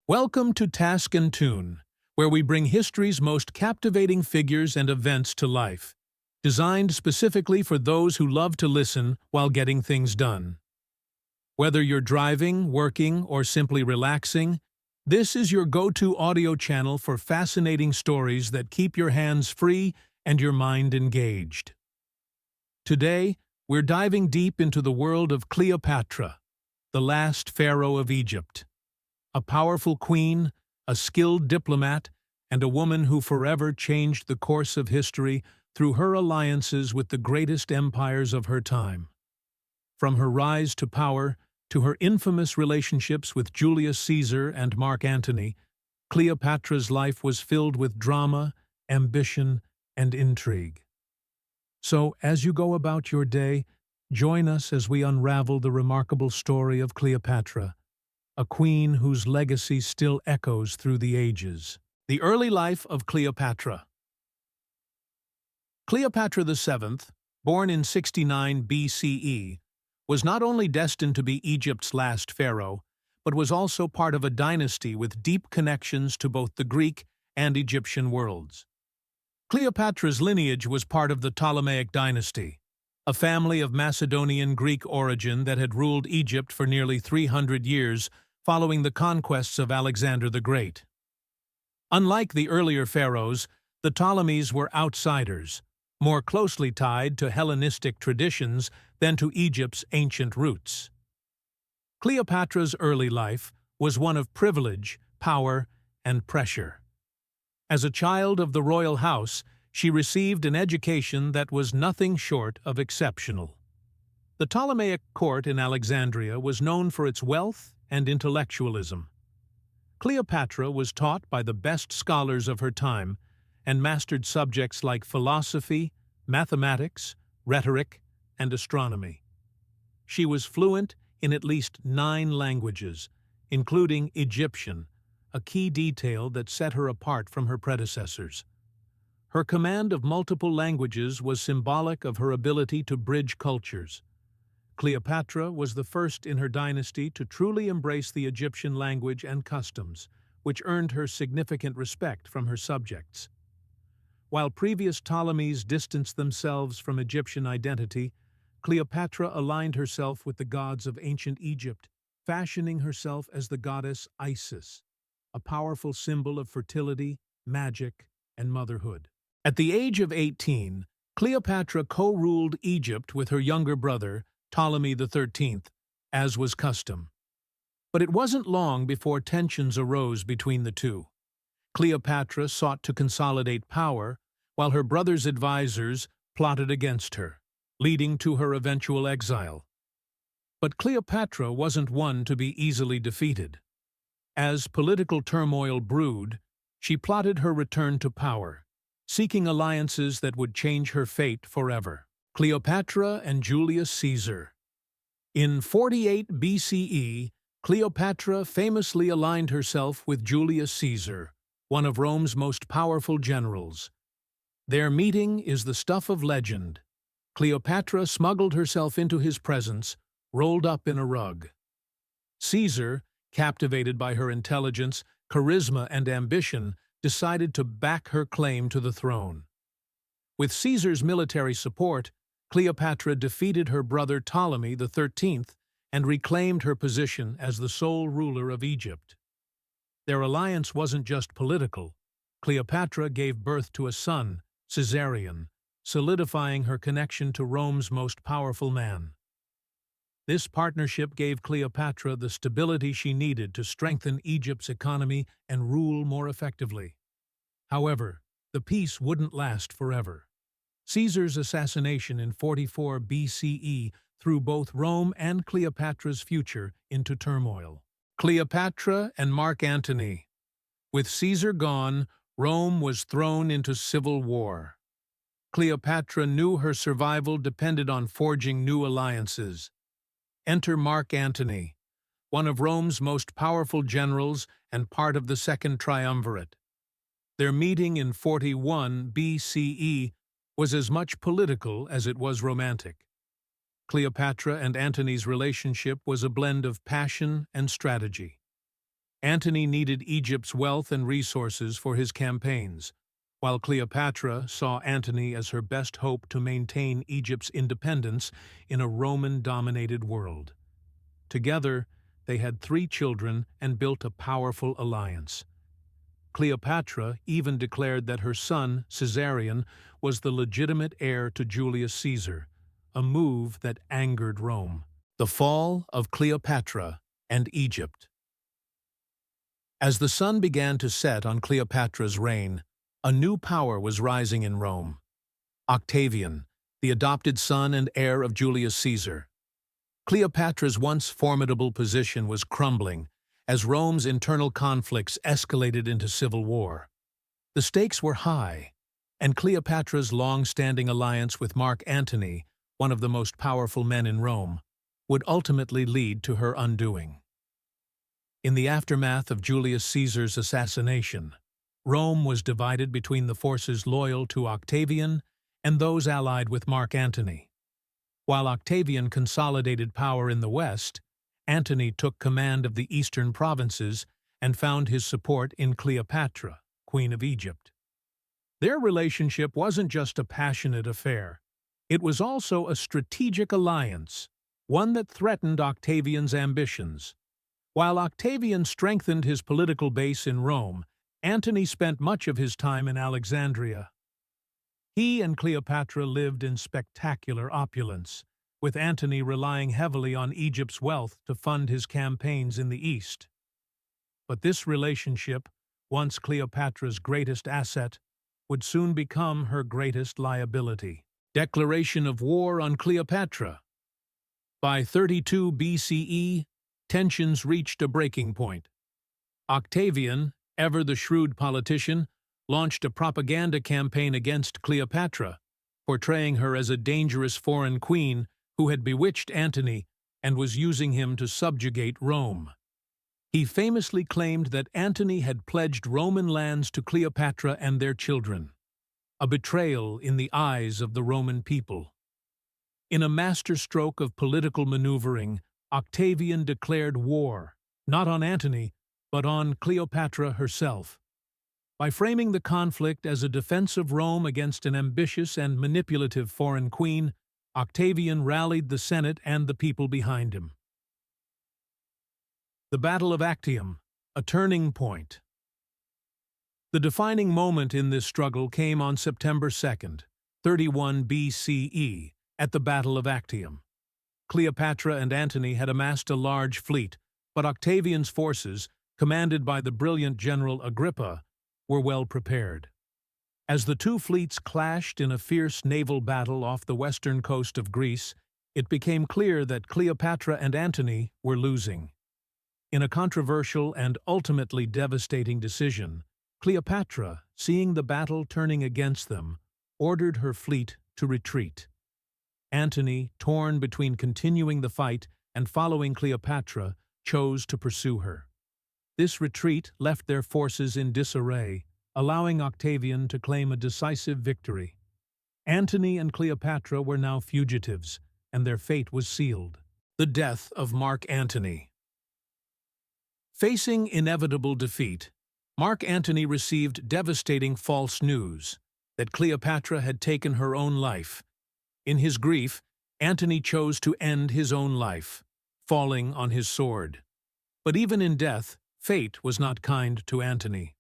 Welcome to Task and Tune, where we bring history's most captivating figures and events to life, designed specifically for those who love to listen while getting things done. Whether you're driving, working, or simply relaxing, this is your go-to audio channel for fascinating stories that keep your hands free and your mind engaged. Today, we're diving deep into the world of Cleopatra, the last pharaoh of Egypt. A powerful queen, a skilled diplomat, and a woman who forever changed the course of history through her alliances with the greatest empires of her time. From her rise to power to her infamous relationships with Julius Caesar and Mark Antony, Cleopatra's life was filled with drama, ambition, and intrigue. So, as you go about your day, join us as we unravel the remarkable story of Cleopatra, a queen whose legacy still echoes through the ages. The early life of Cleopatra. Cleopatra VII, born in 69 BCE, was not only destined to be Egypt's last pharaoh, but was also part of a dynasty with deep connections to both the Greek and Egyptian worlds. Cleopatra's lineage was part of the Ptolemaic dynasty, a family of Macedonian Greek origin that had ruled Egypt for nearly 300 years following the conquests of Alexander the Great. Unlike the earlier pharaohs, the Ptolemies were outsiders, more closely tied to Hellenistic traditions than to Egypt's ancient roots. Cleopatra's early life was one of privilege, power, and pressure. As a child of the royal house, she received an education that was nothing short of exceptional. The Ptolemaic court in Alexandria was known for its wealth and intellectualism. Cleopatra was taught by the best scholars of her time and mastered subjects like philosophy, mathematics, rhetoric, and astronomy. She was fluent in at least 9 languages, including Egyptian, a key detail that set her apart from her predecessors. Her command of multiple languages was symbolic of her ability to bridge cultures. Cleopatra was the first in her dynasty to truly embrace the Egyptian language and customs, which earned her significant respect from her subjects. While previous Ptolemies distanced themselves from Egyptian identity, Cleopatra aligned herself with the gods of ancient Egypt, fashioning herself as the goddess Isis, a powerful symbol of fertility, magic, and motherhood. At the age of 18, Cleopatra co-ruled Egypt with her younger brother, Ptolemy XIII, as was custom. But it wasn't long before tensions arose between the two. Cleopatra sought to consolidate power, while her brother's advisors plotted against her, leading to her eventual exile. But Cleopatra wasn't one to be easily defeated. As political turmoil brewed, she plotted her return to power, seeking alliances that would change her fate forever. Cleopatra and Julius Caesar. In 48 BCE, Cleopatra famously aligned herself with Julius Caesar, one of Rome's most powerful generals. Their meeting is the stuff of legend. Cleopatra smuggled herself into his presence, rolled up in a rug. Caesar, captivated by her intelligence, charisma, and ambition, decided to back her claim to the throne. With Caesar's military support, Cleopatra defeated her brother Ptolemy XIII and reclaimed her position as the sole ruler of Egypt. Their alliance wasn't just political. Cleopatra gave birth to a son, Caesarion, solidifying her connection to Rome's most powerful man. This partnership gave Cleopatra the stability she needed to strengthen Egypt's economy and rule more effectively. However, the peace wouldn't last forever. Caesar's assassination in 44 BCE threw both Rome and Cleopatra's future into turmoil. Cleopatra and Mark Antony. With Caesar gone, Rome was thrown into civil war. Cleopatra knew her survival depended on forging new alliances. Enter Mark Antony, one of Rome's most powerful generals and part of the Second Triumvirate. Their meeting in 41 BCE was as much political as it was romantic. Cleopatra and Antony's relationship was a blend of passion and strategy. Antony needed Egypt's wealth and resources for his campaigns, while Cleopatra saw Antony as her best hope to maintain Egypt's independence in a Roman-dominated world. Together, they had 3 children and built a powerful alliance. Cleopatra even declared that her son, Caesarion, was the legitimate heir to Julius Caesar, a move that angered Rome. The fall of Cleopatra and Egypt. As the sun began to set on Cleopatra's reign, a new power was rising in Rome. Octavian, the adopted son and heir of Julius Caesar. Cleopatra's once formidable position was crumbling as Rome's internal conflicts escalated into civil war. The stakes were high, and Cleopatra's long-standing alliance with Mark Antony, one of the most powerful men in Rome, would ultimately lead to her undoing. In the aftermath of Julius Caesar's assassination, Rome was divided between the forces loyal to Octavian and those allied with Mark Antony. While Octavian consolidated power in the west, Antony took command of the eastern provinces and found his support in Cleopatra, Queen of Egypt. Their relationship wasn't just a passionate affair. It was also a strategic alliance, one that threatened Octavian's ambitions. While Octavian strengthened his political base in Rome, Antony spent much of his time in Alexandria. He and Cleopatra lived in spectacular opulence, with Antony relying heavily on Egypt's wealth to fund his campaigns in the east. But this relationship, once Cleopatra's greatest asset, would soon become her greatest liability. Declaration of war on Cleopatra. By 32 BCE, tensions reached a breaking point. Octavian, ever the shrewd politician, launched a propaganda campaign against Cleopatra, portraying her as a dangerous foreign queen who had bewitched Antony and was using him to subjugate Rome. He famously claimed that Antony had pledged Roman lands to Cleopatra and their children, a betrayal in the eyes of the Roman people. In a masterstroke of political maneuvering, Octavian declared war, not on Antony, but on Cleopatra herself. By framing the conflict as a defense of Rome against an ambitious and manipulative foreign queen, Octavian rallied the Senate and the people behind him. The Battle of Actium, a turning point. The defining moment in this struggle came on September 2nd, 31 BCE, at the Battle of Actium. Cleopatra and Antony had amassed a large fleet, but Octavian's forces, commanded by the brilliant general Agrippa, were well prepared. As the two fleets clashed in a fierce naval battle off the western coast of Greece, it became clear that Cleopatra and Antony were losing. In a controversial and ultimately devastating decision, Cleopatra, seeing the battle turning against them, ordered her fleet to retreat. Antony, torn between continuing the fight and following Cleopatra, chose to pursue her. This retreat left their forces in disarray, allowing Octavian to claim a decisive victory. Antony and Cleopatra were now fugitives, and their fate was sealed. The death of Mark Antony. Facing inevitable defeat, Mark Antony received devastating false news that Cleopatra had taken her own life. In his grief, Antony chose to end his own life, falling on his sword. But even in death, fate was not kind to Antony.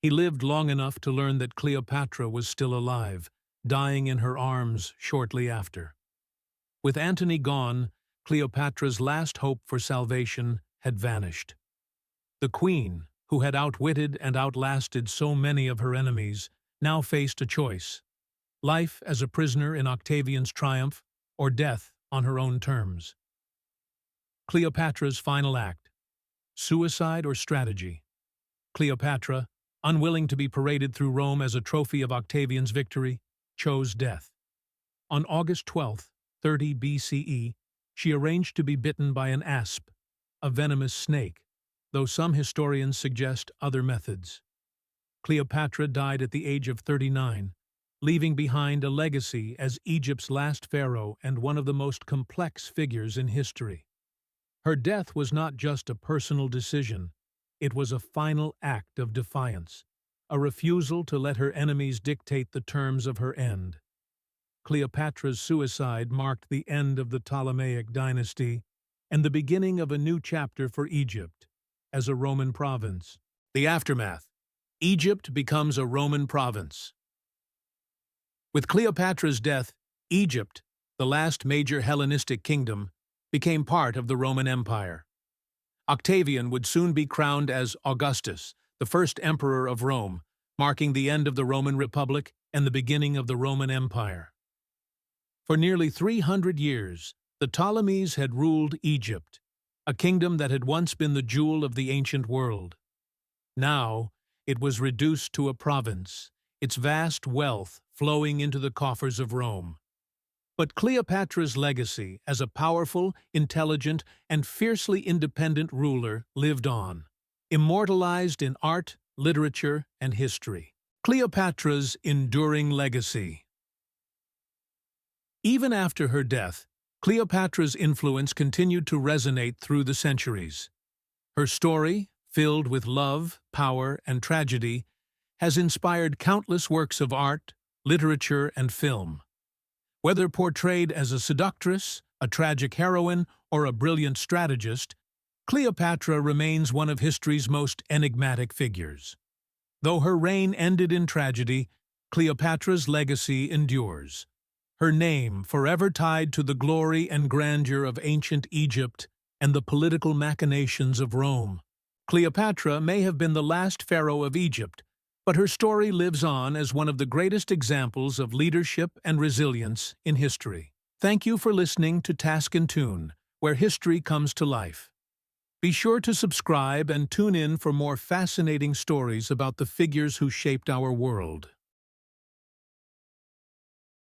He lived long enough to learn that Cleopatra was still alive, dying in her arms shortly after. With Antony gone, Cleopatra's last hope for salvation had vanished. The queen, who had outwitted and outlasted so many of her enemies, now faced a choice: life as a prisoner in Octavian's triumph, or death on her own terms. Cleopatra's final act: suicide or strategy? Cleopatra, unwilling to be paraded through Rome as a trophy of Octavian's victory, chose death. On August 12, 30 BCE, she arranged to be bitten by an asp, a venomous snake, though some historians suggest other methods. Cleopatra died at the age of 39, leaving behind a legacy as Egypt's last pharaoh and one of the most complex figures in history. Her death was not just a personal decision, It was a final act of defiance, a refusal to let her enemies dictate the terms of her end. Cleopatra's suicide marked the end of the Ptolemaic dynasty and the beginning of a new chapter for Egypt as a Roman province. The aftermath. Egypt becomes a Roman province. With Cleopatra's death, Egypt, the last major Hellenistic kingdom, became part of the Roman Empire. Octavian would soon be crowned as Augustus, the first emperor of Rome, marking the end of the Roman Republic and the beginning of the Roman Empire. For nearly 300 years, the Ptolemies had ruled Egypt, a kingdom that had once been the jewel of the ancient world. Now, it was reduced to a province, its vast wealth flowing into the coffers of Rome. But Cleopatra's legacy as a powerful, intelligent, and fiercely independent ruler lived on, immortalized in art, literature, and history. Cleopatra's enduring legacy. Even after her death, Cleopatra's influence continued to resonate through the centuries. Her story, filled with love, power, and tragedy, has inspired countless works of art, literature, and film. Whether portrayed as a seductress, a tragic heroine, or a brilliant strategist, Cleopatra remains one of history's most enigmatic figures. Though her reign ended in tragedy, Cleopatra's legacy endures. Her name forever tied to the glory and grandeur of ancient Egypt and the political machinations of Rome. Cleopatra may have been the last pharaoh of Egypt, but her story lives on as one of the greatest examples of leadership and resilience in history. Thank you for listening to Task and Tune, where history comes to life. Be sure to subscribe and tune in for more fascinating stories about the figures who shaped our world.